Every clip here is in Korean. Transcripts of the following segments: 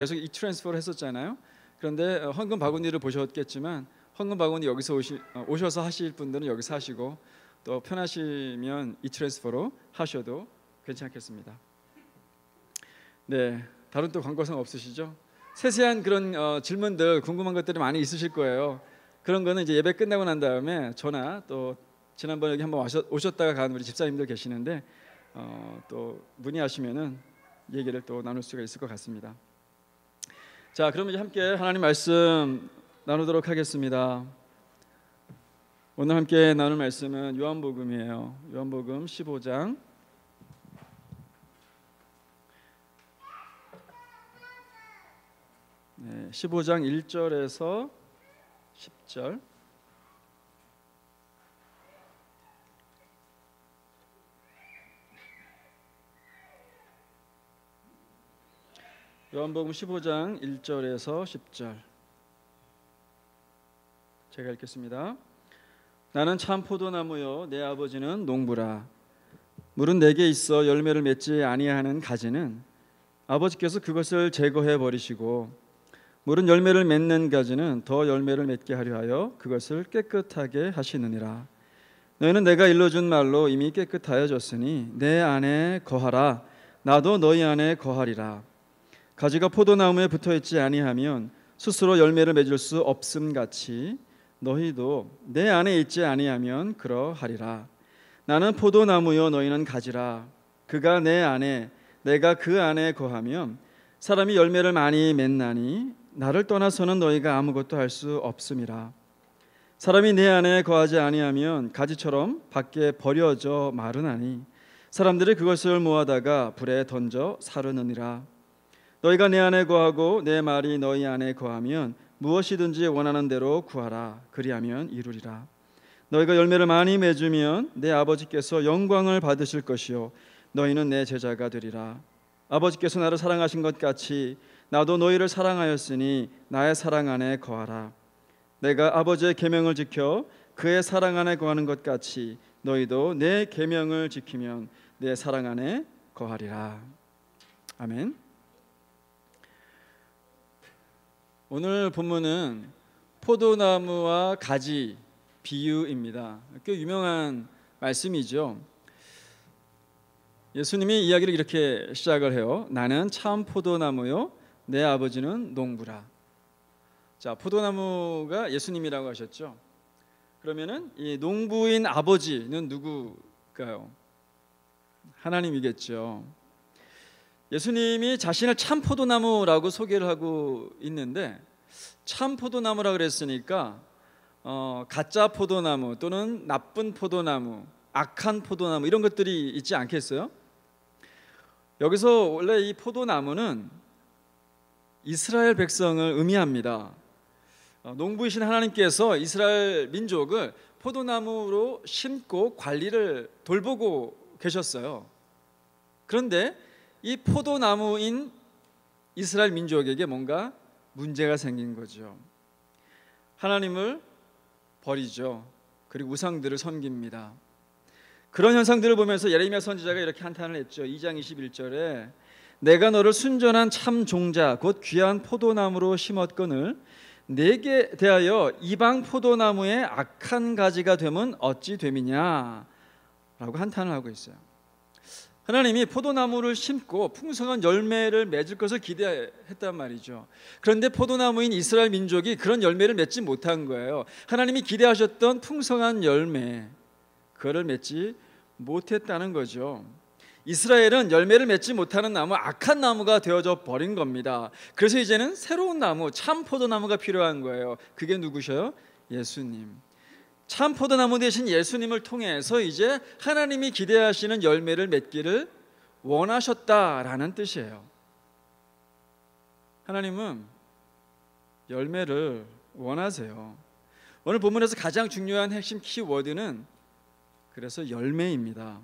계속 이 트랜스퍼를 했었잖아요. 그런데 헌금 바구니를 보셨겠지만 헌금 바구니 여기서 오셔서 하실 분들은 여기서 하시고 또 편하시면 이 트랜스퍼로 하셔도 괜찮겠습니다. 네, 다른 또 광고성 없으시죠? 세세한 그런 질문들 궁금한 것들이 많이 있으실 거예요. 그런 거는 이제 예배 끝나고 난 다음에 저나 또 지난번에 여기 한번 오셨다가 간 우리 집사님들 계시는데 또 문의하시면은 얘기를 또 나눌 수가 있을 것 같습니다. 자, 그러면 이제 함께 하나님 말씀 나누도록 하겠습니다. 오늘 함께 나눌 말씀은 요한복음이에요. 요한복음 15장 15장 1절에서 10절. 요한복음 15장 1절에서 10절. 제가 읽겠습니다. 나는 참 포도나무요 내 아버지는 농부라. 물은 내게 있어 열매를 맺지 아니하는 가지는 아버지께서 그것을 제거해 버리시고 물은 열매를 맺는 가지는 더 열매를 맺게 하려 하여 그것을 깨끗하게 하시느니라. 너희는 내가 일러준 말로 이미 깨끗하여졌으니 내 안에 거하라. 나도 너희 안에 거하리라. 가지가 포도나무에 붙어있지 아니하면 스스로 열매를 맺을 수 없음 같이 너희도 내 안에 있지 아니하면 그러하리라. 나는 포도나무요 너희는 가지라. 그가 내 안에 내가 그 안에 거하면 사람이 열매를 많이 맺나니 나를 떠나서는 너희가 아무것도 할 수 없음이라. 사람이 내 안에 거하지 아니하면 가지처럼 밖에 버려져 마르나니 사람들이 그것을 모아다가 불에 던져 사르느니라. 너희가 내 안에 거하고 내 말이 너희 안에 거하면 무엇이든지 원하는 대로 구하라. 그리하면 이루리라. 너희가 열매를 많이 맺으면 내 아버지께서 영광을 받으실 것이요 너희는 내 제자가 되리라. 아버지께서 나를 사랑하신 것 같이 나도 너희를 사랑하였으니 나의 사랑 안에 거하라. 내가 아버지의 계명을 지켜 그의 사랑 안에 거하는 것 같이 너희도 내 계명을 지키면 내 사랑 안에 거하리라. 아멘. 오늘 본문은 포도나무와 가지 비유입니다. 꽤 유명한 말씀이죠. 예수님이 이야기를 이렇게 시작을 해요. 나는 참 포도나무요 내 아버지는 농부라. 자, 포도나무가 예수님이라고 하셨죠. 그러면은 이 농부인 아버지는 누구일까요? 하나님이겠죠. 예수님이 자신을 참 포도나무라고 소개를 하고 있는데 참 포도나무라 그랬으니까 가짜 포도나무 또는 나쁜 포도나무, 악한 포도나무 이런 것들이 있지 않겠어요? 여기서 원래 이 포도나무는 이스라엘 백성을 의미합니다. 농부이신 하나님께서 이스라엘 민족을 포도나무로 심고 관리를 돌보고 계셨어요. 그런데 이 포도나무인 이스라엘 민족에게 뭔가 문제가 생긴 거죠. 하나님을 버리죠. 그리고 우상들을 섬깁니다. 그런 현상들을 보면서 예레미야 선지자가 이렇게 한탄을 했죠. 2장 21절에 내가 너를 순전한 참 종자 곧 귀한 포도나무로 심었거늘 내게 대하여 이방 포도나무의 악한 가지가 되면 어찌 됨이냐 라고 한탄을 하고 있어요. 하나님이 포도나무를 심고 풍성한 열매를 맺을 것을 기대했단 말이죠. 그런데 포도나무인 이스라엘 민족이 그런 열매를 맺지 못한 거예요. 하나님이 기대하셨던 풍성한 열매, 그거를 맺지 못했다는 거죠. 이스라엘은 열매를 맺지 못하는 나무, 악한 나무가 되어져 버린 겁니다. 그래서 이제는 새로운 나무, 참 포도나무가 필요한 거예요. 그게 누구셔요? 예수님. 참 포도나무 되신 예수님을 통해서 이제 하나님이 기대하시는 열매를 맺기를 원하셨다라는 뜻이에요. 하나님은 열매를 원하세요. 오늘 본문에서 가장 중요한 핵심 키워드는 그래서 열매입니다.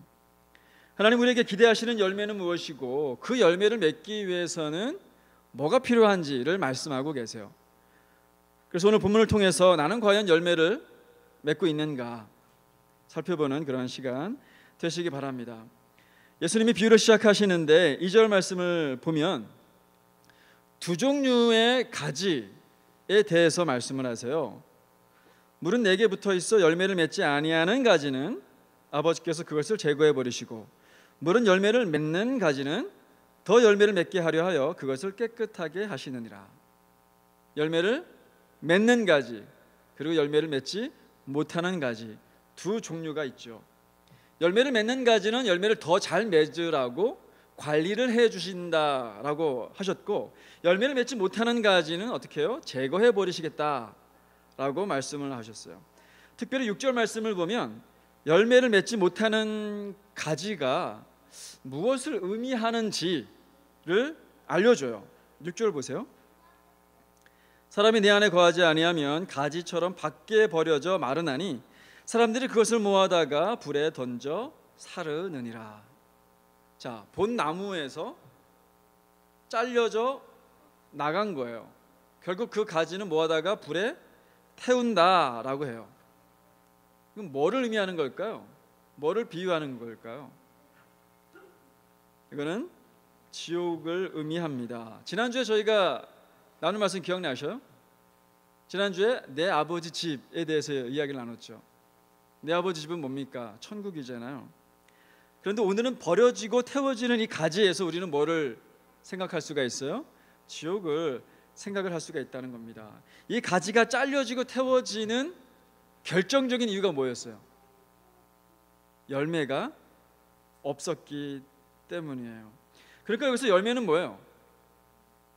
하나님 우리에게 기대하시는 열매는 무엇이고 그 열매를 맺기 위해서는 뭐가 필요한지를 말씀하고 계세요. 그래서 오늘 본문을 통해서 나는 과연 열매를 맺고 있는가 살펴보는 그런 시간 되시기 바랍니다. 예수님이 비유를 시작하시는데 2절 말씀을 보면 두 종류의 가지에 대해서 말씀을 하세요. 물은 네개 붙어 있어 열매를 맺지 아니하는 가지는 아버지께서 그것을 제거해 버리시고, 물은 열매를 맺는 가지는 더 열매를 맺게 하려 하여 그것을 깨끗하게 하시느니라. 열매를 맺는 가지, 그리고 열매를 맺지 못하는 가지, 두 종류가 있죠. 열매를 맺는 가지는 열매를 더 잘 맺으라고 관리를 해 주신다라고 하셨고, 열매를 맺지 못하는 가지는 어떻게 해요? 제거해 버리시겠다라고 말씀을 하셨어요. 특별히 6절 말씀을 보면 열매를 맺지 못하는 가지가 무엇을 의미하는지를 알려줘요. 6절 보세요. 사람이 내 안에 거하지 아니하면 가지처럼 밖에 버려져 마르나니 사람들이 그것을 모아다가 불에 던져 사르느니라. 자, 본 나무에서 잘려져 나간 거예요. 결국 그 가지는 모아다가 불에 태운다라고 해요. 그럼 뭐를 의미하는 걸까요? 뭐를 비유하는 걸까요? 이거는 지옥을 의미합니다. 지난주에 저희가 나눈 말씀 기억나셔요? 지난주에 내 아버지 집에 대해서 이야기를 나눴죠. 내 아버지 집은 뭡니까? 천국이잖아요. 그런데 오늘은 버려지고 태워지는 이 가지에서 우리는 뭐를 생각할 수가 있어요? 지옥을 생각을 할 수가 있다는 겁니다. 이 가지가 잘려지고 태워지는 결정적인 이유가 뭐였어요? 열매가 없었기 때문이에요. 그러니까 여기서 열매는 뭐예요?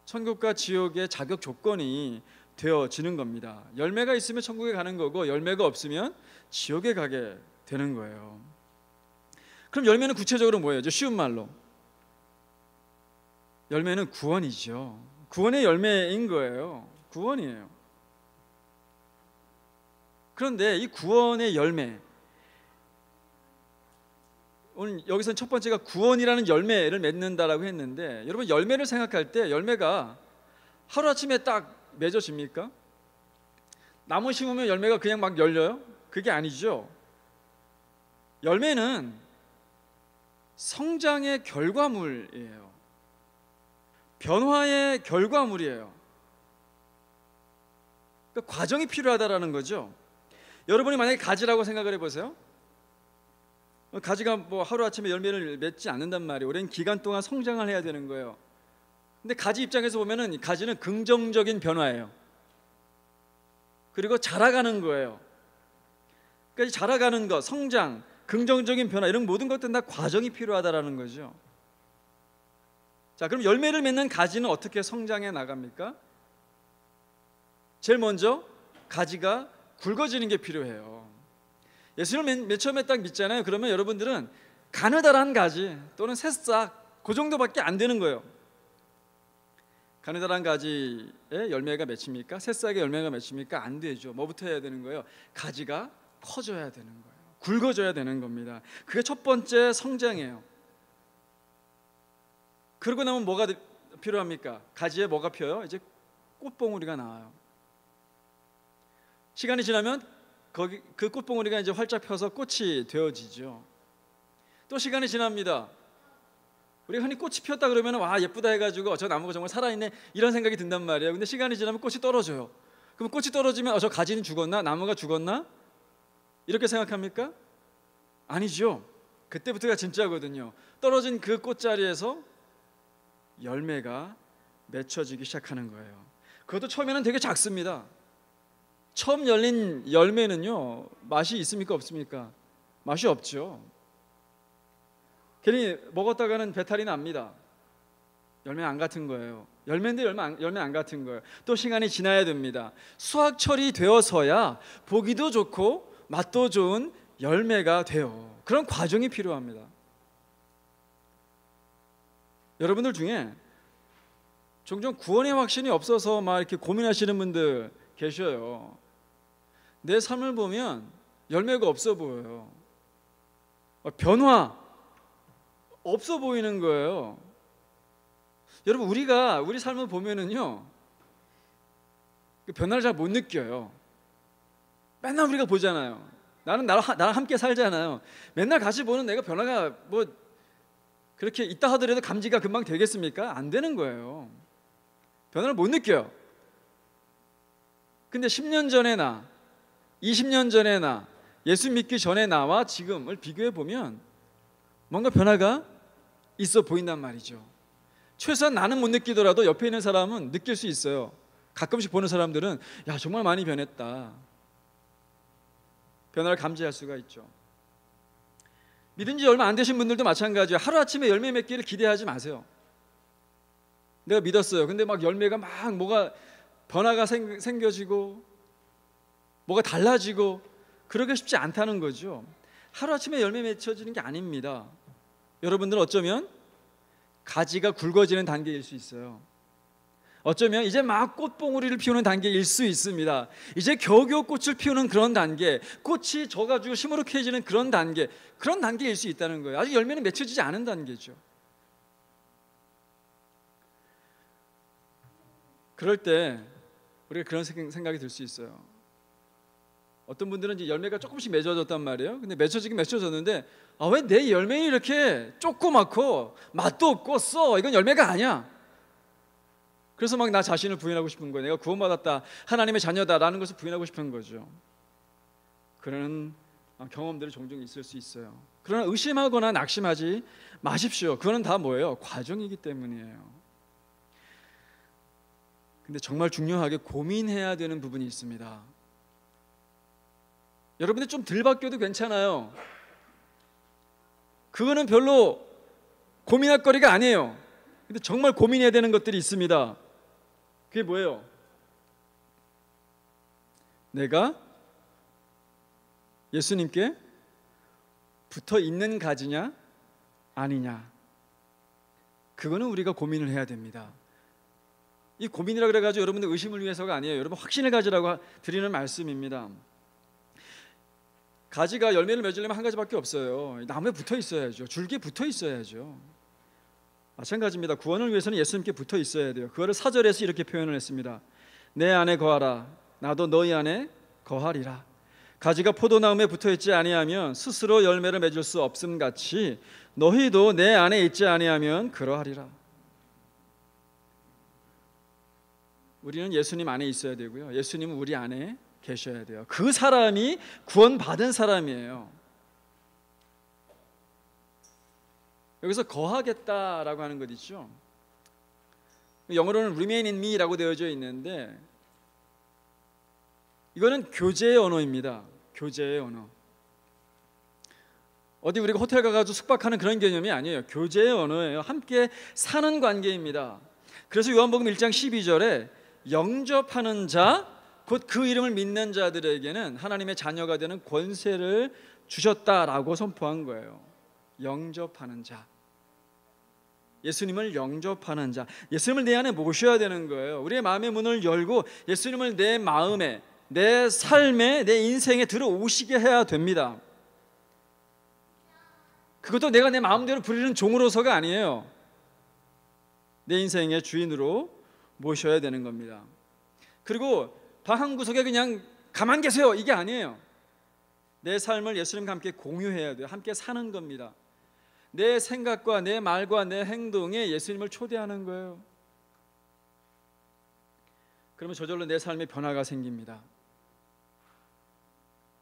천국과 지옥의 자격 조건이 되어지는 겁니다. 열매가 있으면 천국에 가는 거고, 열매가 없으면 지옥에 가게 되는 거예요. 그럼 열매는 구체적으로 뭐예요? 쉬운 말로 열매는 구원이죠. 구원의 열매인 거예요. 구원이에요. 그런데 이 구원의 열매, 오늘 여기서는 첫 번째가 구원이라는 열매를 맺는다라고 했는데, 여러분 열매를 생각할 때 열매가 하루아침에 딱 맺어집니까? 나무 심으면 열매가 그냥 막 열려요? 그게 아니죠. 열매는 성장의 결과물이에요. 변화의 결과물이에요. 그러니까 과정이 필요하다라는 거죠. 여러분이 만약에 가지라고 생각을 해보세요. 가지가 뭐 하루아침에 열매를 맺지 않는단 말이에요. 오랜 기간 동안 성장을 해야 되는 거예요. 근데 가지 입장에서 보면은 가지는 긍정적인 변화예요. 그리고 자라가는 거예요. 그러니까 자라가는 것, 성장, 긍정적인 변화, 이런 모든 것들은 다 과정이 필요하다라는 거죠. 자, 그럼 열매를 맺는 가지는 어떻게 성장해 나갑니까? 제일 먼저 가지가 굵어지는 게 필요해요. 예수를 맨 처음에 딱 믿잖아요. 그러면 여러분들은 가느다란 가지 또는 새싹, 그 정도밖에 안 되는 거예요. 가느다란 가지에 열매가 맺힙니까? 새싹에 열매가 맺힙니까? 안 되죠. 뭐부터 해야 되는 거예요? 가지가 커져야 되는 거예요. 굵어져야 되는 겁니다. 그게 첫 번째 성장이에요. 그러고 나면 뭐가 필요합니까? 가지에 뭐가 펴요? 이제 꽃봉오리가 나와요. 시간이 지나면 거기 그 꽃봉오리가 이제 활짝 펴서 꽃이 되어지죠. 또 시간이 지납니다. 우리가 흔히 꽃이 피었다 그러면 와 예쁘다 해가지고 저 나무가 정말 살아있네 이런 생각이 든단 말이에요. 근데 시간이 지나면 꽃이 떨어져요. 그럼 꽃이 떨어지면 저 가지는 죽었나? 나무가 죽었나? 이렇게 생각합니까? 아니죠. 그때부터가 진짜거든요. 떨어진 그 꽃자리에서 열매가 맺혀지기 시작하는 거예요. 그것도 처음에는 되게 작습니다. 처음 열린 열매는요, 맛이 있습니까 없습니까? 맛이 없죠. 괜히 먹었다가는 배탈이 납니다. 열매 안 같은 거예요. 열매인데 열매 안 같은 거예요. 또 시간이 지나야 됩니다. 수확철이 되어서야 보기도 좋고 맛도 좋은 열매가 돼요. 그런 과정이 필요합니다. 여러분들 중에 종종 구원의 확신이 없어서 막 이렇게 고민하시는 분들 계셔요. 내 삶을 보면 열매가 없어 보여요. 변화 없어 보이는 거예요. 여러분 우리 삶을 보면은요 변화를 잘 못 느껴요. 맨날 우리가 보잖아요. 나랑 함께 살잖아요. 맨날 같이 보는 내가 변화가 뭐 그렇게 있다 하더라도 감지가 금방 되겠습니까? 안 되는 거예요. 변화를 못 느껴요. 근데 10년 전에 나, 20년 전에 나, 예수 믿기 전에 나와 지금을 비교해 보면 뭔가 변화가 있어 보인단 말이죠. 최소한 나는 못 느끼더라도 옆에 있는 사람은 느낄 수 있어요. 가끔씩 보는 사람들은 야, 정말 많이 변했다. 변화를 감지할 수가 있죠. 믿은 지 얼마 안 되신 분들도 마찬가지예요. 하루아침에 열매 맺기를 기대하지 마세요. 내가 믿었어요. 근데 막 열매가 막 뭐가 변화가 생겨지고 뭐가 달라지고 그러기 쉽지 않다는 거죠. 하루아침에 열매 맺혀지는 게 아닙니다. 여러분들은 어쩌면 가지가 굵어지는 단계일 수 있어요. 어쩌면 이제 막 꽃봉오리를 피우는 단계일 수 있습니다. 이제 겨우겨우 꽃을 피우는 그런 단계, 꽃이 져가지고 시무룩해지는 그런 단계일 수 있다는 거예요. 아직 열매는 맺혀지지 않은 단계죠. 그럴 때 우리가 그런 생각이 들 수 있어요. 어떤 분들은 이제 열매가 조금씩 맺어졌단 말이에요. 근데 맺혀지긴 맺혀졌는데 왜 내 열매는 이렇게 조그맣고 맛도 없고 써? 이건 열매가 아니야. 그래서 막 나 자신을 부인하고 싶은 거예요. 내가 구원받았다, 하나님의 자녀다라는 것을 부인하고 싶은 거죠. 그런 경험들이 종종 있을 수 있어요. 그러나 의심하거나 낙심하지 마십시오. 그거는 다 뭐예요? 과정이기 때문이에요. 근데 정말 중요하게 고민해야 되는 부분이 있습니다. 여러분들 좀 덜 바뀌어도 괜찮아요. 그거는 별로 고민할 거리가 아니에요. 근데 정말 고민해야 되는 것들이 있습니다. 그게 뭐예요? 내가 예수님께 붙어 있는 가지냐 아니냐, 그거는 우리가 고민을 해야 됩니다. 이 고민이라 그래가지고 여러분들 의심을 위해서가 아니에요. 여러분 확신을 가지라고 드리는 말씀입니다. 가지가 열매를 맺으려면 한 가지밖에 없어요. 나무에 붙어 있어야죠. 줄기에 붙어 있어야죠. 마찬가지입니다. 구원을 위해서는 예수님께 붙어 있어야 돼요. 그거를 4절에서 이렇게 표현을 했습니다. 내 안에 거하라, 나도 너희 안에 거하리라. 가지가 포도나무에 붙어 있지 아니하면 스스로 열매를 맺을 수 없음 같이 너희도 내 안에 있지 아니하면 그러하리라. 우리는 예수님 안에 있어야 되고요. 예수님은 우리 안에 계셔야 돼요. 그 사람이 구원받은 사람이에요. 여기서 거하겠다라고 하는 것 있죠. 영어로는 remain in me라고 되어져 있는데 이거는 교제의 언어입니다. 교제의 언어. 어디 우리가 호텔 가가지고 숙박하는 그런 개념이 아니에요. 교제의 언어예요. 함께 사는 관계입니다. 그래서 요한복음 1장 12절에 영접하는 자, 곧 그 이름을 믿는 자들에게는 하나님의 자녀가 되는 권세를 주셨다라고 선포한 거예요. 영접하는 자, 예수님을 영접하는 자, 예수님을 내 안에 모셔야 되는 거예요. 우리의 마음의 문을 열고 예수님을 내 마음에, 내 삶에, 내 인생에 들어오시게 해야 됩니다. 그것도 내가 내 마음대로 부리는 종으로서가 아니에요. 내 인생의 주인으로 모셔야 되는 겁니다. 그리고 방 한 구석에 그냥 가만 계세요, 이게 아니에요. 내 삶을 예수님과 함께 공유해야 돼요. 함께 사는 겁니다. 내 생각과 내 말과 내 행동에 예수님을 초대하는 거예요. 그러면 저절로 내 삶에 변화가 생깁니다.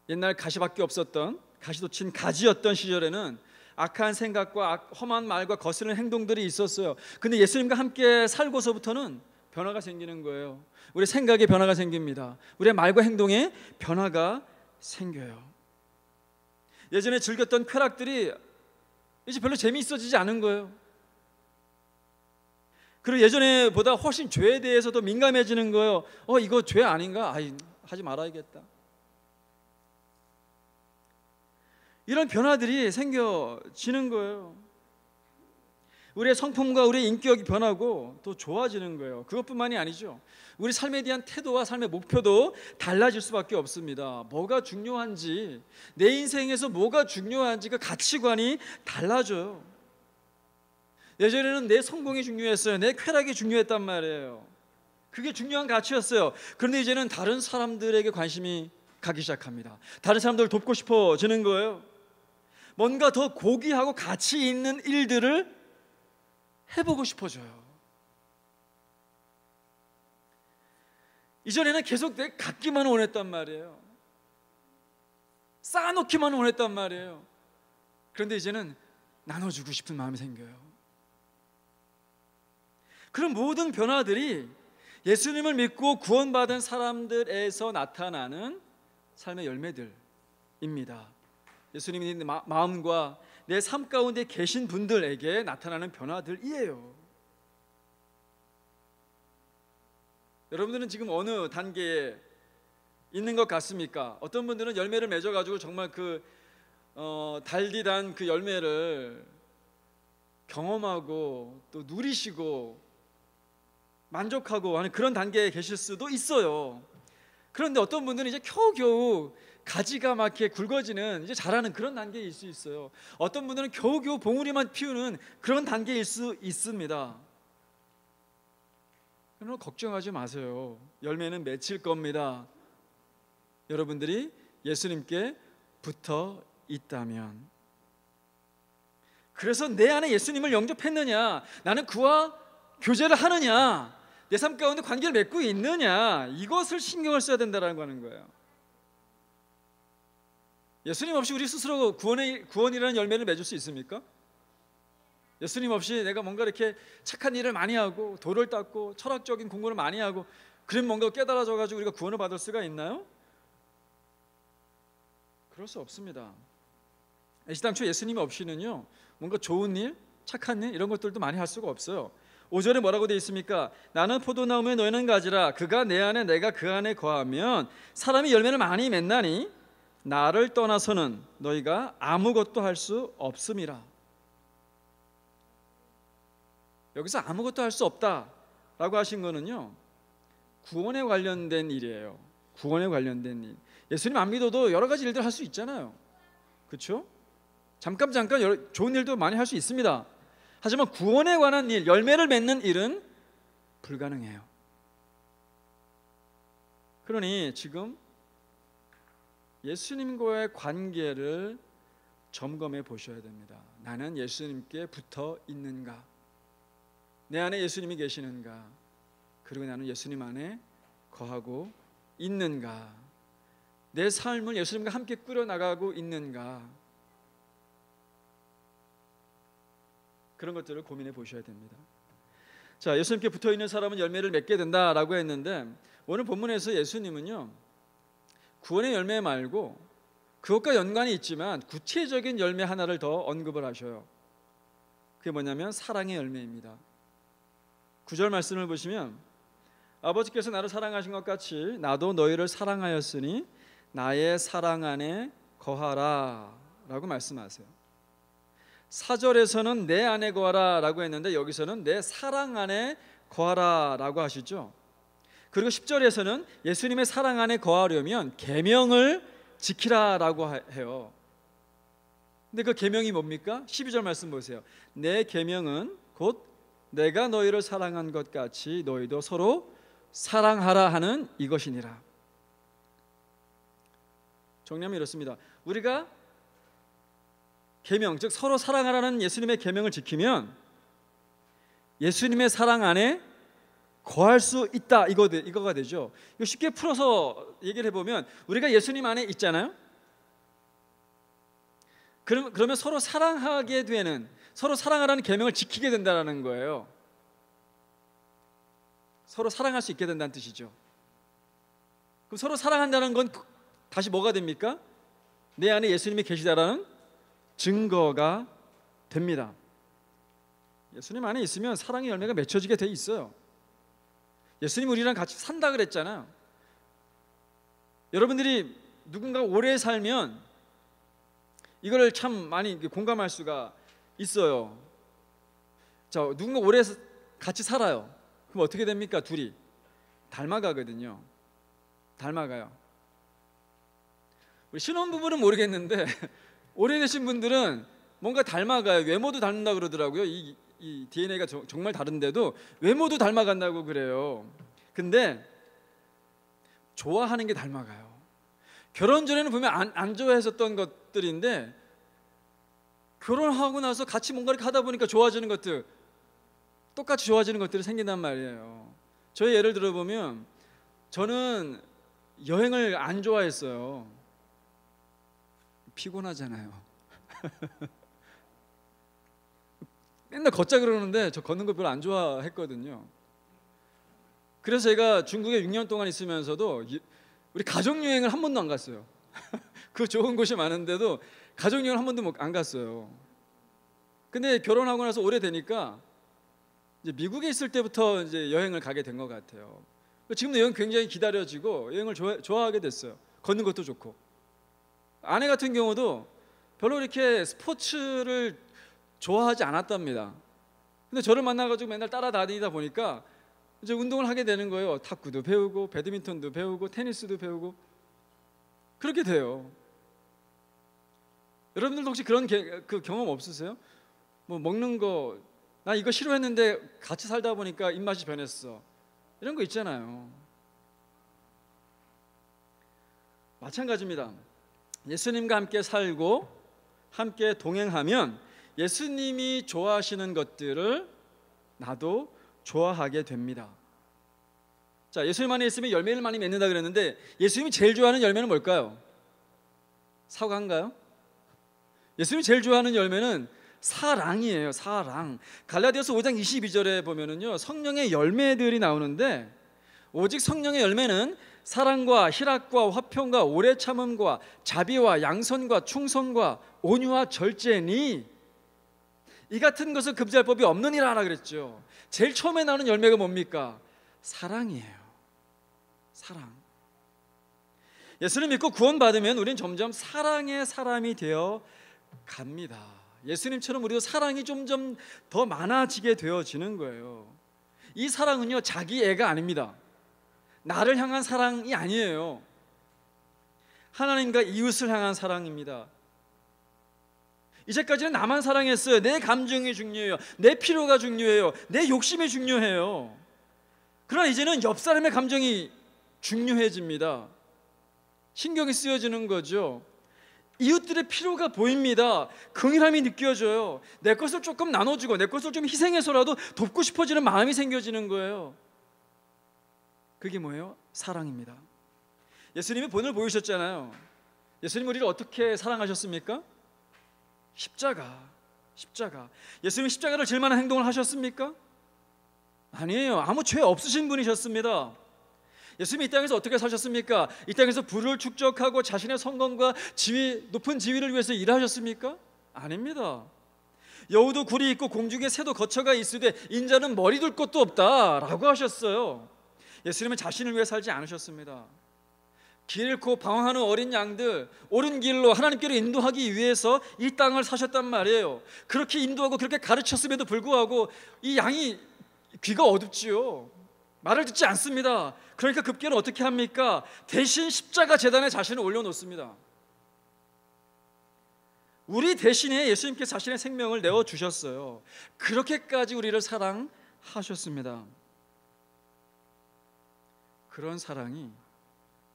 옛날 가시밖에 없었던, 가시도 친 가지였던 시절에는 악한 생각과 험한 말과 거스르는 행동들이 있었어요. 근데 예수님과 함께 살고서부터는 변화가 생기는 거예요. 우리 생각에 변화가 생깁니다. 우리의 말과 행동에 변화가 생겨요. 예전에 즐겼던 쾌락들이 이제 별로 재미있어지지 않은 거예요. 그리고 예전에 보다 훨씬 죄에 대해서도 민감해지는 거예요. 이거 죄 아닌가? 하지 말아야겠다. 이런 변화들이 생겨지는 거예요. 우리의 성품과 우리의 인격이 변하고 또 좋아지는 거예요. 그것뿐만이 아니죠. 우리 삶에 대한 태도와 삶의 목표도 달라질 수밖에 없습니다. 뭐가 중요한지, 내 인생에서 뭐가 중요한지 그 가치관이 달라져요. 예전에는 내 성공이 중요했어요. 내 쾌락이 중요했단 말이에요. 그게 중요한 가치였어요. 그런데 이제는 다른 사람들에게 관심이 가기 시작합니다. 다른 사람들을 돕고 싶어지는 거예요. 뭔가 더 고귀하고 가치 있는 일들을 해보고 싶어져요. 이전에는 계속 내가 갖기만 원했단 말이에요. 쌓아놓기만 원했단 말이에요. 그런데 이제는 나눠주고 싶은 마음이 생겨요. 그런 모든 변화들이 예수님을 믿고 구원받은 사람들에서 나타나는 삶의 열매들입니다. 예수님이 내 마음과 내 삶 가운데 계신 분들에게 나타나는 변화들이에요. 여러분들은 지금 어느 단계에 있는 것 같습니까? 어떤 분들은 열매를 맺어가지고 정말 달디단 그 열매를 경험하고 또 누리시고 만족하고 하는 그런 단계에 계실 수도 있어요. 그런데 어떤 분들은 이제 겨우겨우 가지가 막 이렇게 굵어지는, 이제 자라는 그런 단계일 수 있어요. 어떤 분들은 겨우겨우 봉우리만 피우는 그런 단계일 수 있습니다. 그러나 걱정하지 마세요. 열매는 맺힐 겁니다. 여러분들이 예수님께 붙어 있다면. 그래서 내 안에 예수님을 영접했느냐, 나는 그와 교제를 하느냐, 내 삶 가운데 관계를 맺고 있느냐, 이것을 신경을 써야 된다는 거예요. 예수님 없이 우리 스스로 구원이라는 열매를 맺을 수 있습니까? 예수님 없이 내가 뭔가 이렇게 착한 일을 많이 하고 도를 닦고 철학적인 공부를 많이 하고 그런 뭔가 깨달아져 가지고 우리가 구원을 받을 수가 있나요? 그럴 수 없습니다. 애시당초 예수님 없이는요, 뭔가 좋은 일, 착한 일 이런 것들도 많이 할 수가 없어요. 5절에 뭐라고 되어 있습니까? 나는 포도나무에 너희는 가지라. 그가 내 안에 내가 그 안에 거하면 사람이 열매를 많이 맺나니 나를 떠나서는 너희가 아무것도 할 수 없음이라. 여기서 아무것도 할 수 없다라고 하신 거는요, 구원에 관련된 일이에요. 구원에 관련된 일. 예수님 안 믿어도 여러 가지 일들 할 수 있잖아요. 그렇죠? 잠깐 좋은 일도 많이 할 수 있습니다. 하지만 구원에 관한 일, 열매를 맺는 일은 불가능해요. 그러니 지금 예수님과의 관계를 점검해 보셔야 됩니다. 나는 예수님께 붙어 있는가? 내 안에 예수님이 계시는가? 그리고 나는 예수님 안에 거하고 있는가? 내 삶을 예수님과 함께 꾸려나가고 있는가? 그런 것들을 고민해 보셔야 됩니다. 자, 예수님께 붙어있는 사람은 열매를 맺게 된다라고 했는데, 오늘 본문에서 예수님은요, 구원의 열매 말고 그것과 연관이 있지만 구체적인 열매 하나를 더 언급을 하셔요. 그게 뭐냐면 사랑의 열매입니다. 9절 말씀을 보시면, 아버지께서 나를 사랑하신 것 같이 나도 너희를 사랑하였으니 나의 사랑 안에 거하라 라고 말씀하세요. 4절에서는 내 안에 거하라 라고 했는데, 여기서는 내 사랑 안에 거하라 라고 하시죠. 그리고 10절에서는 예수님의 사랑 안에 거하려면 계명을 지키라 라고 해요. 근데 그 계명이 뭡니까? 12절 말씀 보세요. 내 계명은 곧 내가 너희를 사랑한 것 같이 너희도 서로 사랑하라 하는 이것이니라. 정리하면 이렇습니다. 우리가 계명, 즉 서로 사랑하라는 예수님의 계명을 지키면 예수님의 사랑 안에 거할 수 있다, 이거가 되죠. 이거 쉽게 풀어서 얘기를 해보면, 우리가 예수님 안에 있잖아요. 그러면 서로 사랑하게 되는, 서로 사랑하라는 계명을 지키게 된다는 거예요. 서로 사랑할 수 있게 된다는 뜻이죠. 그럼 서로 사랑한다는 건 다시 뭐가 됩니까? 내 안에 예수님이 계시다라는 증거가 됩니다. 예수님 안에 있으면 사랑의 열매가 맺혀지게 돼 있어요. 예수님 우리랑 같이 산다 그랬잖아요. 여러분들이 누군가 오래 살면 이걸 참 많이 공감할 수가 있어요. 자, 누군가 오래 같이 살아요. 그럼 어떻게 됩니까? 둘이 닮아가거든요. 닮아가요. 우리 신혼부부는 모르겠는데 오래되신 분들은 뭔가 닮아가요. 외모도 닮는다 그러더라고요. 이 DNA가 정말 다른데도 외모도 닮아간다고 그래요. 근데 좋아하는 게 닮아가요. 결혼 전에는 보면 안 좋아했었던 것들인데 결혼하고 나서 같이 뭔가 이렇게 하다 보니까 좋아지는 것들, 똑같이 좋아지는 것들이 생긴단 말이에요. 저희 예를 들어보면 저는 여행을 안 좋아했어요. 피곤하잖아요. 맨날 걷자 그러는데 저 걷는 거 별로 안 좋아했거든요. 그래서 제가 중국에 6년 동안 있으면서도 우리 가족여행을 한 번도 안 갔어요. 그 좋은 곳이 많은데도 가족여행을 한 번도 안 갔어요. 근데 결혼하고 나서 오래되니까 이제 미국에 있을 때부터 이제 여행을 가게 된 것 같아요. 지금도 여행 굉장히 기다려지고 여행을 좋아하게 됐어요. 걷는 것도 좋고. 아내 같은 경우도 별로 이렇게 스포츠를 좋아하지 않았답니다. 근데 저를 만나가지고 맨날 따라다니다 보니까 이제 운동을 하게 되는 거예요. 탁구도 배우고 배드민턴도 배우고 테니스도 배우고 그렇게 돼요. 여러분들도 혹시 그런 그 경험 없으세요? 뭐 먹는 거, 나 이거 싫어했는데 같이 살다 보니까 입맛이 변했어. 이런 거 있잖아요. 마찬가지입니다. 예수님과 함께 살고 함께 동행하면 예수님이 좋아하시는 것들을 나도 좋아하게 됩니다. 자, 예수님 안에 있으면 열매를 많이 맺는다 그랬는데 예수님이 제일 좋아하는 열매는 뭘까요? 사과인가요? 예수님이 제일 좋아하는 열매는 사랑이에요. 사랑. 갈라디아서 5장 22절에 보면은요, 성령의 열매들이 나오는데 오직 성령의 열매는 사랑과 희락과 화평과 오래 참음과 자비와 양선과 충성과 온유와 절제니 이 같은 것을 금지할 법이 없느니라 그랬죠. 제일 처음에 나오는 열매가 뭡니까? 사랑이에요. 사랑. 예수를 믿고 구원받으면 우리는 점점 사랑의 사람이 되어 갑니다. 예수님처럼 우리도 사랑이 점점 더 많아지게 되어지는 거예요. 이 사랑은요, 자기 애가 아닙니다. 나를 향한 사랑이 아니에요. 하나님과 이웃을 향한 사랑입니다. 이제까지는 나만 사랑했어요. 내 감정이 중요해요. 내 필요가 중요해요. 내 욕심이 중요해요. 그러나 이제는 옆 사람의 감정이 중요해집니다. 신경이 쓰여지는 거죠. 이웃들의 필요가 보입니다. 긍휼함이 느껴져요. 내 것을 조금 나눠주고 내 것을 좀 희생해서라도 돕고 싶어지는 마음이 생겨지는 거예요. 그게 뭐예요? 사랑입니다. 예수님이 본을 보이셨잖아요. 예수님 우리를 어떻게 사랑하셨습니까? 십자가. 예수님이 십자가를 질 만한 행동을 하셨습니까? 아니에요. 아무 죄 없으신 분이셨습니다. 예수님이 이 땅에서 어떻게 사셨습니까? 이 땅에서 부를 축적하고 자신의 성공과 지위, 높은 지위를 위해서 일하셨습니까? 아닙니다. 여우도 굴이 있고 공중에 새도 거처가 있으되 인자는 머리 둘 곳도 없다라고 하셨어요. 예수님은 자신을 위해 살지 않으셨습니다. 길 잃고 방황하는 어린 양들 옳은 길로 하나님께로 인도하기 위해서 이 땅을 사셨단 말이에요. 그렇게 인도하고 그렇게 가르쳤음에도 불구하고 이 양이 귀가 어둡지요. 말을 듣지 않습니다. 그러니까 급기야는 어떻게 합니까? 대신 십자가 제단에 자신을 올려놓습니다. 우리 대신에 예수님께서 자신의 생명을 내어주셨어요. 그렇게까지 우리를 사랑하셨습니다. 그런 사랑이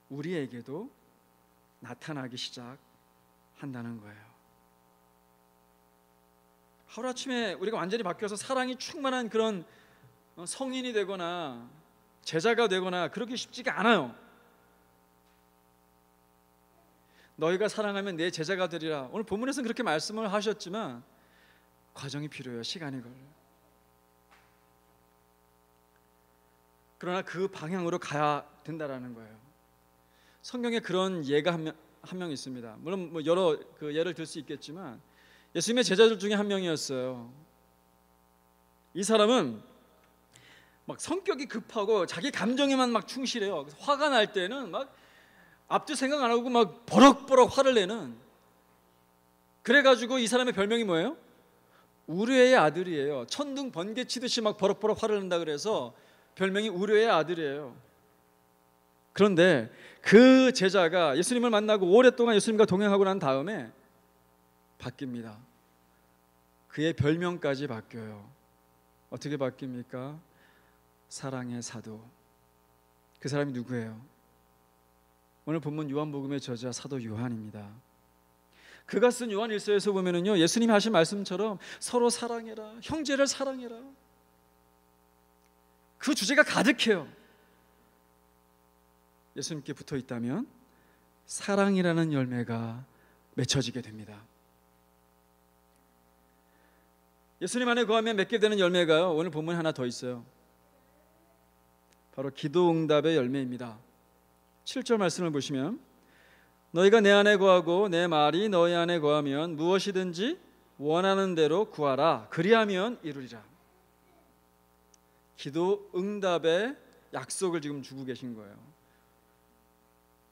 우리에게도 나타나기 시작한다는 거예요. 하루아침에 우리가 완전히 바뀌어서 사랑이 충만한 그런 성인이 되거나 제자가 되거나 그렇게 쉽지가 않아요. 너희가 사랑하면 내 제자가 되리라. 오늘 본문에서는 그렇게 말씀을 하셨지만 과정이 필요해요. 시간이 걸려요. 그러나 그 방향으로 가야 된다라는 거예요. 성경에 그런 예가 한 명 있습니다. 물론 뭐 여러 그 예를 들 수 있겠지만 예수님의 제자들 중에 한 명이었어요. 이 사람은 막 성격이 급하고 자기 감정에만 막 충실해요. 그래서 화가 날 때는 막 앞뒤 생각 안 하고 막 버럭버럭 화를 내는. 그래가지고 이 사람의 별명이 뭐예요? 우레의 아들이에요. 천둥 번개 치듯이 막 버럭버럭 화를 낸다 그래서 별명이 우레의 아들이에요. 그런데 그 제자가 예수님을 만나고 오랫동안 예수님과 동행하고 난 다음에 바뀝니다. 그의 별명까지 바뀌어요. 어떻게 바뀝니까? 사랑의 사도. 그 사람이 누구예요? 오늘 본문 요한복음의 저자 사도 요한입니다. 그가 쓴 요한 1서에서 보면은요, 예수님이 하신 말씀처럼 서로 사랑해라, 형제를 사랑해라. 그 주제가 가득해요. 예수님께 붙어 있다면 사랑이라는 열매가 맺혀지게 됩니다. 예수님 안에 거하면 맺게 되는 열매가요, 오늘 본문에 하나 더 있어요. 바로 기도응답의 열매입니다. 7절 말씀을 보시면 너희가 내 안에 거하고 내 말이 너희 안에 거하면 무엇이든지 원하는 대로 구하라 그리하면 이루리라. 기도응답의 약속을 지금 주고 계신 거예요.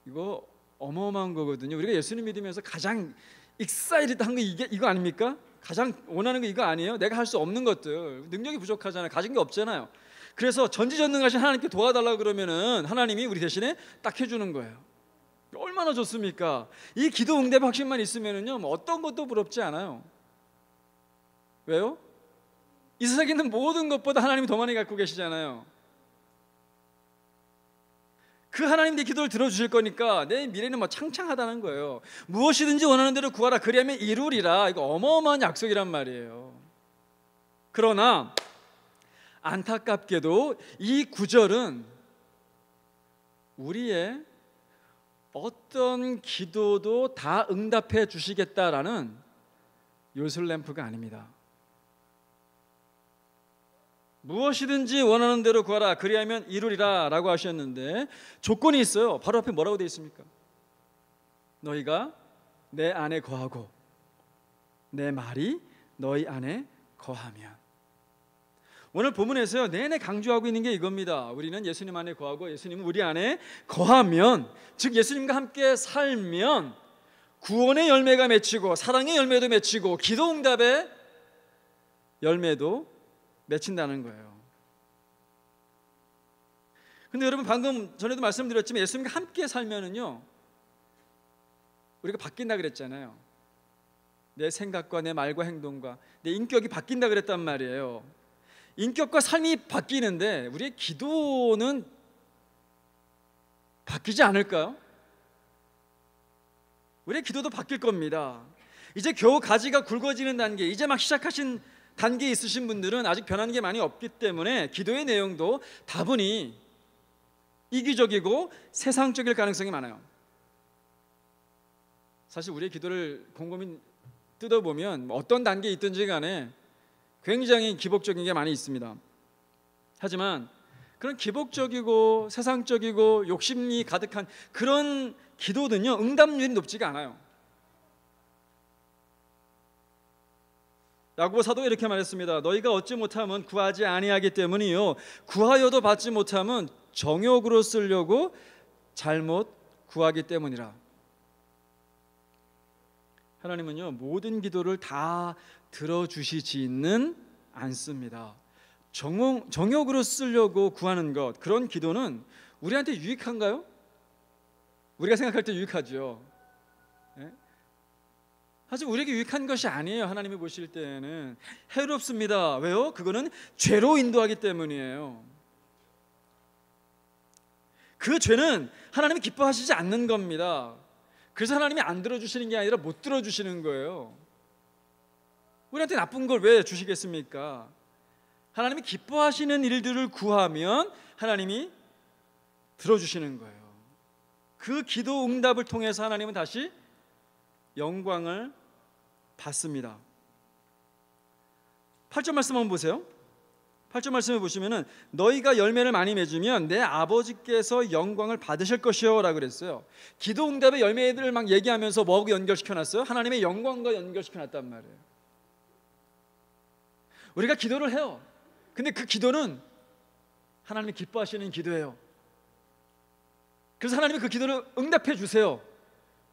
이거 어마어마한 거거든요. 우리가 예수님 믿으면서 가장 익사이트한 거 이거 아닙니까? 가장 원하는 거 이거 아니에요? 내가 할 수 없는 것들, 능력이 부족하잖아요. 가진 게 없잖아요. 그래서 전지전능하신 하나님께 도와달라고 그러면은 하나님이 우리 대신에 딱 해주는 거예요. 얼마나 좋습니까? 이 기도 응답의 확신만 있으면은요, 뭐 어떤 것도 부럽지 않아요. 왜요? 이 세상에 있는 모든 것보다 하나님이 더 많이 갖고 계시잖아요. 그 하나님 내 기도를 들어주실 거니까 내 미래는 뭐 창창하다는 거예요. 무엇이든지 원하는 대로 구하라 그리하면 이루리라. 이거 어마어마한 약속이란 말이에요. 그러나 안타깝게도 이 구절은 우리의 어떤 기도도 다 응답해 주시겠다라는 요술램프가 아닙니다. 무엇이든지 원하는 대로 구하라 그리하면 이루리라 라고 하셨는데 조건이 있어요. 바로 앞에 뭐라고 되어 있습니까? 너희가 내 안에 거하고 내 말이 너희 안에 거하면. 오늘 본문에서요 내내 강조하고 있는 게 이겁니다. 우리는 예수님 안에 거하고 예수님은 우리 안에 거하면, 즉 예수님과 함께 살면 구원의 열매가 맺히고 사랑의 열매도 맺히고 기도응답의 열매도 맺힌다는 거예요. 근데 여러분 방금 전에도 말씀드렸지만 예수님과 함께 살면은요 우리가 바뀐다 그랬잖아요. 내 생각과 내 말과 행동과 내 인격이 바뀐다 그랬단 말이에요. 인격과 삶이 바뀌는데 우리의 기도는 바뀌지 않을까요? 우리의 기도도 바뀔 겁니다. 이제 겨우 가지가 굵어지는 단계, 이제 막 시작하신 단계에 있으신 분들은 아직 변하는 게 많이 없기 때문에 기도의 내용도 다분히 이기적이고 세상적일 가능성이 많아요. 사실 우리의 기도를 곰곰이 뜯어보면 어떤 단계에 있든지 간에 굉장히 기복적인 게 많이 있습니다. 하지만 그런 기복적이고 세상적이고 욕심이 가득한 그런 기도는요 응답률이 높지가 않아요. 야고보 사도가 이렇게 말했습니다. 너희가 얻지 못하면 구하지 아니하기 때문이요 구하여도 받지 못하면 정욕으로 쓰려고 잘못 구하기 때문이라. 하나님은요 모든 기도를 다 들어주시지는 않습니다. 정욕으로 쓰려고 구하는 것, 그런 기도는 우리한테 유익한가요? 우리가 생각할 때 유익하죠. 네? 하지만 우리에게 유익한 것이 아니에요. 하나님이 보실 때는 해롭습니다. 왜요? 그거는 죄로 인도하기 때문이에요. 그 죄는 하나님이 기뻐하시지 않는 겁니다. 그래서 하나님이 안 들어주시는 게 아니라 못 들어주시는 거예요. 우리한테 나쁜 걸 왜 주시겠습니까? 하나님이 기뻐하시는 일들을 구하면 하나님이 들어주시는 거예요. 그 기도 응답을 통해서 하나님은 다시 영광을 받습니다. 8절 말씀 한번 보세요. 8절 말씀을 보시면은 너희가 열매를 많이 맺으면 내 아버지께서 영광을 받으실 것이요 라고 그랬어요. 기도 응답의 열매들을 막 얘기하면서 뭐하고 연결시켜놨어요? 하나님의 영광과 연결시켜놨단 말이에요. 우리가 기도를 해요. 근데 그 기도는 하나님이 기뻐하시는 기도예요. 그래서 하나님이 그 기도를 응답해 주세요.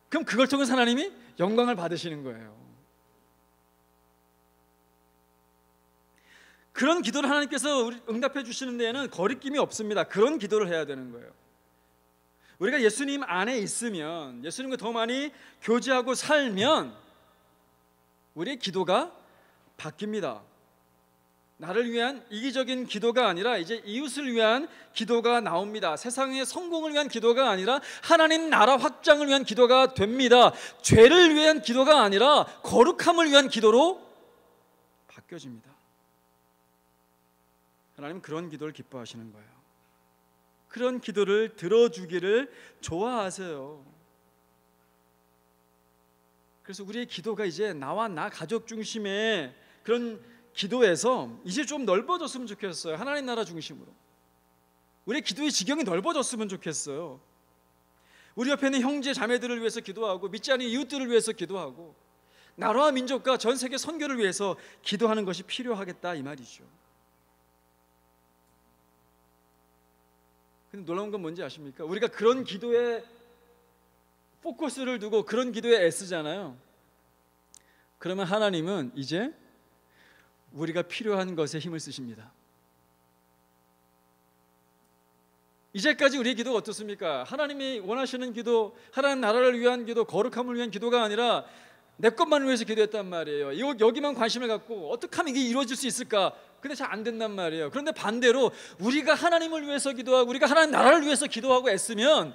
그럼 그걸 통해서 하나님이 영광을 받으시는 거예요. 그런 기도를 하나님께서 응답해 주시는 데에는 거리낌이 없습니다. 그런 기도를 해야 되는 거예요. 우리가 예수님 안에 있으면, 예수님과 더 많이 교제하고 살면 우리의 기도가 바뀝니다. 나를 위한 이기적인 기도가 아니라 이제 이웃을 위한 기도가 나옵니다. 세상의 성공을 위한 기도가 아니라 하나님 나라 확장을 위한 기도가 됩니다. 죄를 위한 기도가 아니라 거룩함을 위한 기도로 바뀌어집니다. 하나님은 그런 기도를 기뻐하시는 거예요. 그런 기도를 들어주기를 좋아하세요. 그래서 우리의 기도가 이제 나와 나 가족 중심의 그런 기도에서 이제 좀 넓어졌으면 좋겠어요. 하나님 나라 중심으로 우리의 기도의 지경이 넓어졌으면 좋겠어요. 우리 옆에 있는 형제 자매들을 위해서 기도하고 믿지 않는 이웃들을 위해서 기도하고 나라와 민족과 전 세계 선교를 위해서 기도하는 것이 필요하겠다 이 말이죠. 근데 놀라운 건 뭔지 아십니까? 우리가 그런 기도에 포커스를 두고 그런 기도에 애쓰잖아요. 그러면 하나님은 이제 우리가 필요한 것에 힘을 쓰십니다. 이제까지 우리의 기도가 어떻습니까? 하나님이 원하시는 기도, 하나님 나라를 위한 기도, 거룩함을 위한 기도가 아니라 내 것만을 위해서 기도했단 말이에요. 여기만 관심을 갖고 어떻게 하면 이게 이루어질 수 있을까? 근데 잘 안 된단 말이에요. 그런데 반대로 우리가 하나님을 위해서 기도하고 우리가 하나님 나라를 위해서 기도하고 애쓰면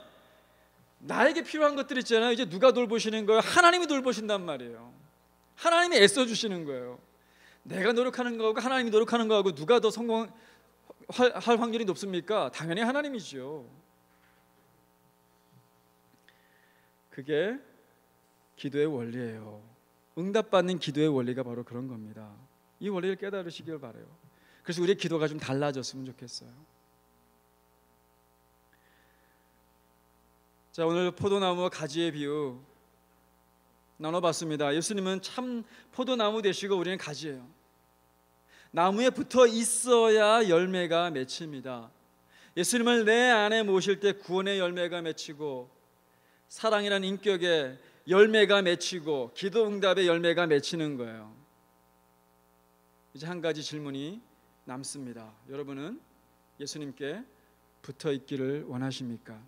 나에게 필요한 것들 있잖아요. 이제 누가 돌보시는 거예요? 하나님이 돌보신단 말이에요. 하나님이 애써주시는 거예요. 내가 노력하는 거하고 하나님이 노력하는 거하고 누가 더 성공할 확률이 높습니까? 당연히 하나님이죠. 그게 기도의 원리예요. 응답받는 기도의 원리가 바로 그런 겁니다. 이 원리를 깨달으시길 바라요. 그래서 우리의 기도가 좀 달라졌으면 좋겠어요. 자, 오늘 포도나무와 가지의 비유 나눠봤습니다. 예수님은 참 포도나무 되시고 우리는 가지예요. 나무에 붙어 있어야 열매가 맺힙니다. 예수님을 내 안에 모실 때 구원의 열매가 맺히고 사랑이라는 인격의 열매가 맺히고 기도 응답의 열매가 맺히는 거예요. 이제 한 가지 질문이 남습니다. 여러분은 예수님께 붙어 있기를 원하십니까?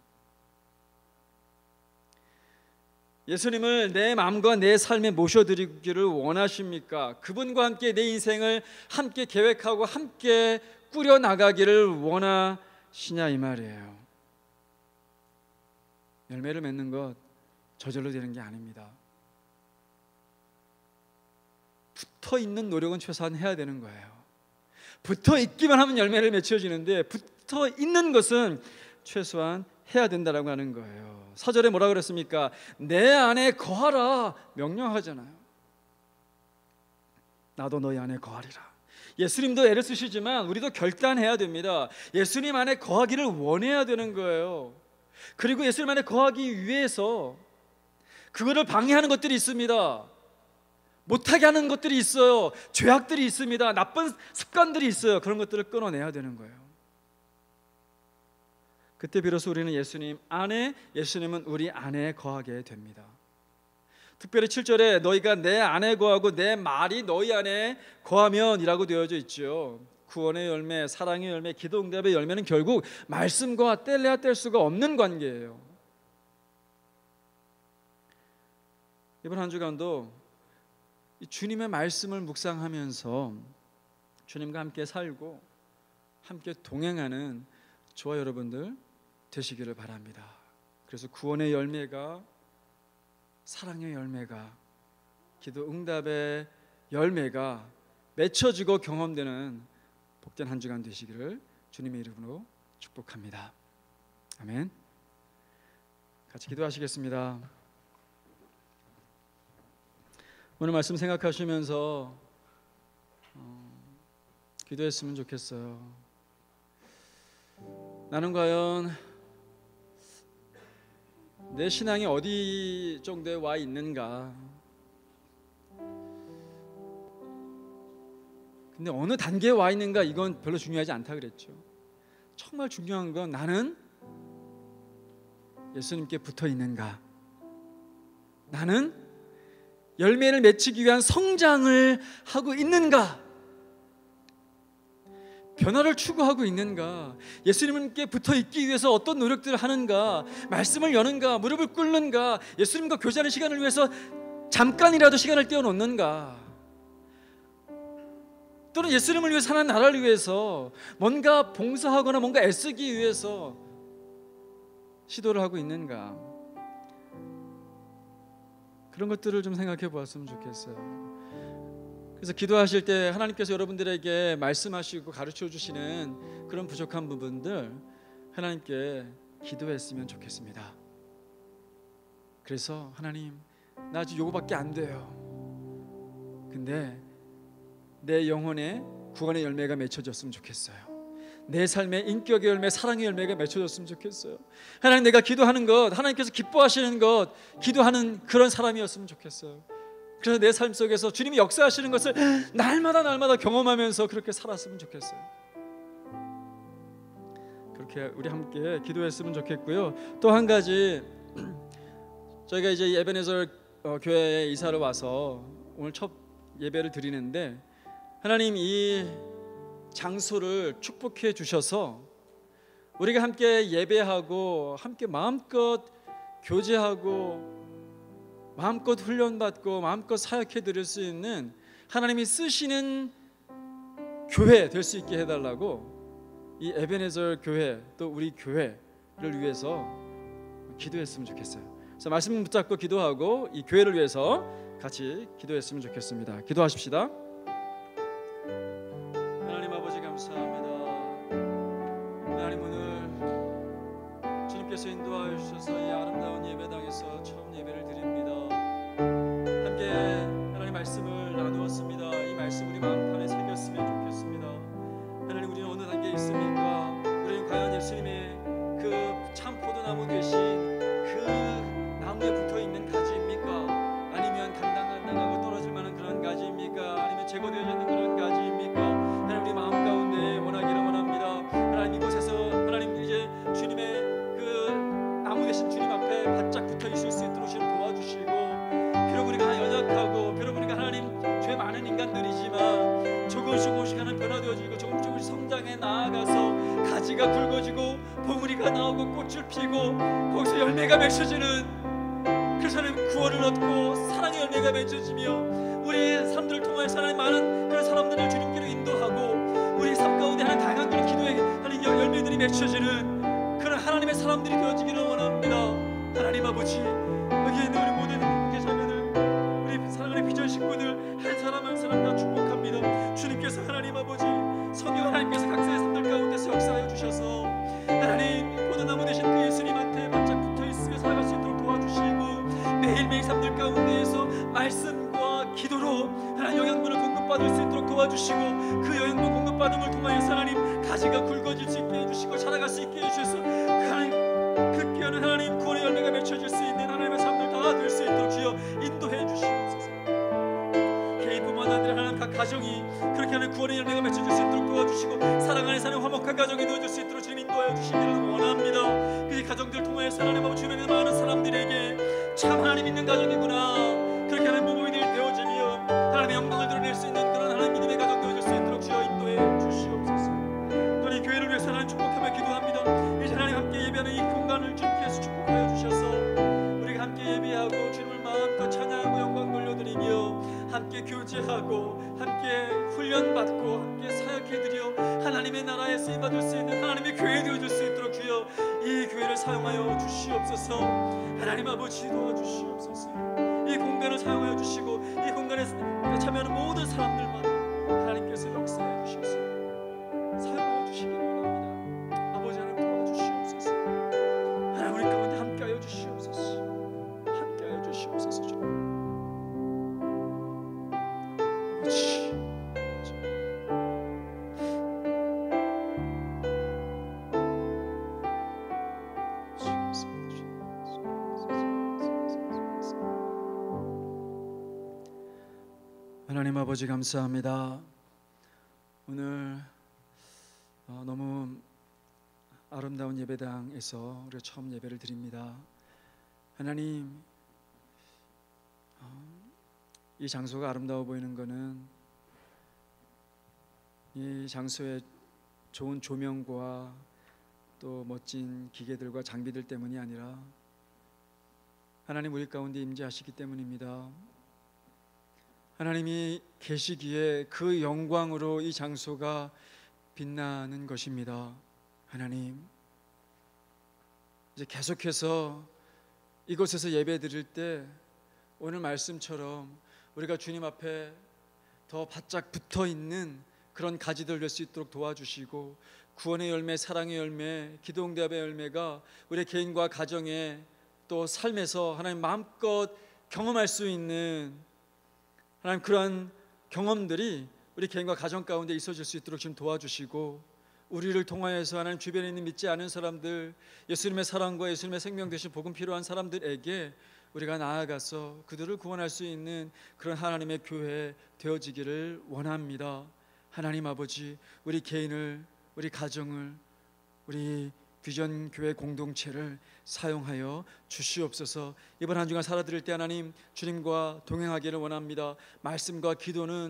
예수님을 내 마음과 내 삶에 모셔드리기를 원하십니까? 그분과 함께 내 인생을 함께 계획하고 함께 꾸려나가기를 원하시냐 이 말이에요. 열매를 맺는 것 저절로 되는 게 아닙니다. 붙어있는 노력은 최소한 해야 되는 거예요. 붙어있기만 하면 열매를 맺혀지는데 붙어있는 것은 최소한 해야 된다라고 하는 거예요. 사절에 뭐라 그랬습니까? 내 안에 거하라 명령하잖아요. 나도 너희 안에 거하리라. 예수님도 애를 쓰시지만 우리도 결단해야 됩니다. 예수님 안에 거하기를 원해야 되는 거예요. 그리고 예수님 안에 거하기 위해서 그거를 방해하는 것들이 있습니다. 못하게 하는 것들이 있어요. 죄악들이 있습니다. 나쁜 습관들이 있어요. 그런 것들을 끊어내야 되는 거예요. 그때 비로소 우리는 예수님 안에, 예수님은 우리 안에 거하게 됩니다. 특별히 7절에 너희가 내 안에 거하고 내 말이 너희 안에 거하면 이라고 되어져 있죠. 구원의 열매, 사랑의 열매, 기도 응답의 열매는 결국 말씀과 뗄래야 뗄 수가 없는 관계예요. 이번 한 주간도 주님의 말씀을 묵상하면서 주님과 함께 살고 함께 동행하는 저와 여러분들 되시기를 바랍니다. 그래서 구원의 열매가, 사랑의 열매가, 기도 응답의 열매가 맺혀지고 경험되는 복된 한 주간 되시기를 주님의 이름으로 축복합니다. 아멘. 같이 기도하시겠습니다. 오늘 말씀 생각하시면서 기도했으면 좋겠어요. 나는 과연 내 신앙이 어디 정도에 와 있는가? 근데 어느 단계에 와 있는가 이건 별로 중요하지 않다 그랬죠. 정말 중요한 건 나는 예수님께 붙어 있는가? 나는 열매를 맺히기 위한 성장을 하고 있는가? 변화를 추구하고 있는가? 예수님께 붙어 있기 위해서 어떤 노력들을 하는가? 말씀을 여는가? 무릎을 꿇는가? 예수님과 교제하는 시간을 위해서 잠깐이라도 시간을 떼어놓는가? 또는 예수님을 위해서 하나님 나라를 위해서 뭔가 봉사하거나 뭔가 애쓰기 위해서 시도를 하고 있는가? 그런 것들을 좀 생각해 보았으면 좋겠어요. 그래서 기도하실 때 하나님께서 여러분들에게 말씀하시고 가르쳐 주시는 그런 부족한 부분들 하나님께 기도했으면 좋겠습니다. 그래서 하나님, 나 아직 요거밖에 안 돼요. 근데 내 영혼의 구원의 열매가 맺혀졌으면 좋겠어요. 내 삶의 인격의 열매, 사랑의 열매가 맺혀졌으면 좋겠어요. 하나님, 내가 기도하는 것, 하나님께서 기뻐하시는 것, 기도하는 그런 사람이었으면 좋겠어요. 그래서 내 삶 속에서 주님이 역사하시는 것을 날마다 경험하면서 그렇게 살았으면 좋겠어요. 그렇게 우리 함께 기도했으면 좋겠고요. 또 한 가지, 저희가 이제 에베네저 교회에 이사를 와서 오늘 첫 예배를 드리는데, 하나님 이 장소를 축복해 주셔서 우리가 함께 예배하고 함께 마음껏 교제하고 마음껏 훈련받고 마음껏 사역해 드릴 수 있는 하나님이 쓰시는 교회 될 수 있게 해달라고 이 에베네저 교회, 또 우리 교회를 위해서 기도했으면 좋겠어요. 그래서 말씀 붙잡고 기도하고 이 교회를 위해서 같이 기도했으면 좋겠습니다. 기도하십시다. 하나님 아버지, 감사합니다. 하나님, 오늘 주님께서 인도하여 주셔서 이 아름다운 예배당에서 처음 예배를 드립니다. 함께 하나님 말씀을 나누었습니다. 이 말씀 우리 마음판에 새겼으면 좋겠습니다. 하나님, 우리는 어느 단계에 있습니까? 우리는 과연 예수님의 그 참 포도나무 되신 그 나무에 붙어있는 가지입니까? 아니면 간당간당하고 떨어질 만한 그런 가지입니까? 아니면 제거되어져 있는 그런 가지입니까? 하나님, 우리 마음 가운데 원하기를 원합니다. 하나님, 이곳에서 하나님 이제 주님의 그 나무 되신 주님 앞에 바짝 붙어 있을 수 있도록 주님 도와주시고, 비록 우리가 연약하고 비록 우리가 하나님 죄 많은 인간들이지만 조금씩 하나님 변화되어지고 조금씩 성장해 나아가서 가지가 굵어지고 봉우리가 나오고 꽃을 피고 거기서 열매가 맺혀지는, 그래서 하나님 구원을 얻고 사랑의 열매가 맺혀지며 우리 사람들을 통해서 하나님 많은 그런 사람들을 주님께로 인도하고 우리 삶 가운데 하나님 다양한 그런 기도의 하나님 열매들이 맺혀지는 그런 하나님의 사람들이 되어지기를 원합니다. 하나님 아버지, 여기에 있는 우리 모든 관계자매들, 우리 사랑하는 비전 식구들 한 사람 한 사람 다 축복합니다. 주님께서 하나님 아버지, 성령 하나님께서 각자의 삶들 가운데서 역사하여 주셔서 하나님 포도나무 되신 그 예수님한테 바짝 붙어있으며 살아갈 수 있도록 도와주시고, 매일매일 삶들 가운데에서 말씀과 기도로 하나님 영양분을 공급받을 수 있도록 도와주시고, 그 영양분 공급받음을 통하여서 하나님 가지가 굵어질 수 있게 해주시고 자라갈 수 있게 해주셔서 하나님 그 귀한 하나님 구원의 열매가 맺혀질 수 있는 하나님의 삶들 다 될 수 있도록 주여 인도해 주시옵소서. 개인뿐만 아니라 하나님 각 가정이 그렇게 하는 구원의 열매가 맺혀질 수 있도록 도와주시고, 사랑하는 사람 화목한 가정이 되어질 수 있도록 주님 인도하여 주시기를 원합니다. 그 가정들 통하여서 하나님 아버지, 주변에 많은 사람들에게 참 하나님 있는 가정이구나, 그렇게 하는 모범이 되어지며 하나님의 영광을 드러낼 수 있는 그런 하나님 믿음의 가정 되어질 수 있도록 주여 인도해 주시옵소서. 또 이 교회를 위해서 하나님 축복하며 기도합니다. 이제 하나님 함께 예배하는 이 공간을 주님께서 축복하여 주셔서 우리가 함께 예배하고 주님을 마음껏 찬양하고 영광 돌려드리며 함께 교제하고 함께 훈련받고 함께 사역해드려 하나님의 나라에 쓰임받을 수 있는 하나님의 교회 되어줄 수 있도록 주여 이 교회를 사용하여 주시옵소서. 하나님 아버지, 도와주시옵소서. 이 공간을 사용하여 주시고 이 공간에 참여하는 모든 사람들만 하나님께서 역사해 주셔서 사용하여 주시기를 원합니다. 아버지 하나님, 도와주시옵소서. 하나님, 우리 가운데 함께하여 주시옵소서. 함께하여 주시옵소서. 아버지, 하나님 아버지, 감사합니다. 오늘 너무 아름다운 예배당에서 우리가 처음 예배를 드립니다. 하나님, 이 장소가 아름다워 보이는 것은 이 장소의 좋은 조명과 또 멋진 기계들과 장비들 때문이 아니라 하나님 우리 가운데 임재하시기 때문입니다. 하나님이 계시기에 그 영광으로 이 장소가 빛나는 것입니다. 하나님, 이제 계속해서 이곳에서 예배 드릴 때 오늘 말씀처럼 우리가 주님 앞에 더 바짝 붙어 있는 그런 가지들 될 수 있도록 도와주시고, 구원의 열매, 사랑의 열매, 기도 응답의 열매가 우리 개인과 가정에 또 삶에서 하나님 마음껏 경험할 수 있는 하나님 그러한 경험들이 우리 개인과 가정 가운데 있어질 수 있도록 좀 도와주시고, 우리를 통하여서 하나님 주변에 있는 믿지 않은 사람들, 예수님의 사랑과 예수님의 생명 되신 복음 필요한 사람들에게 우리가 나아가서 그들을 구원할 수 있는 그런 하나님의 교회 되어지기를 원합니다. 하나님 아버지, 우리 개인을, 우리 가정을, 우리 비전 교회 공동체를 사용하여 주시옵소서. 이번 한 주간 살아드릴 때 하나님 주님과 동행하기를 원합니다. 말씀과 기도는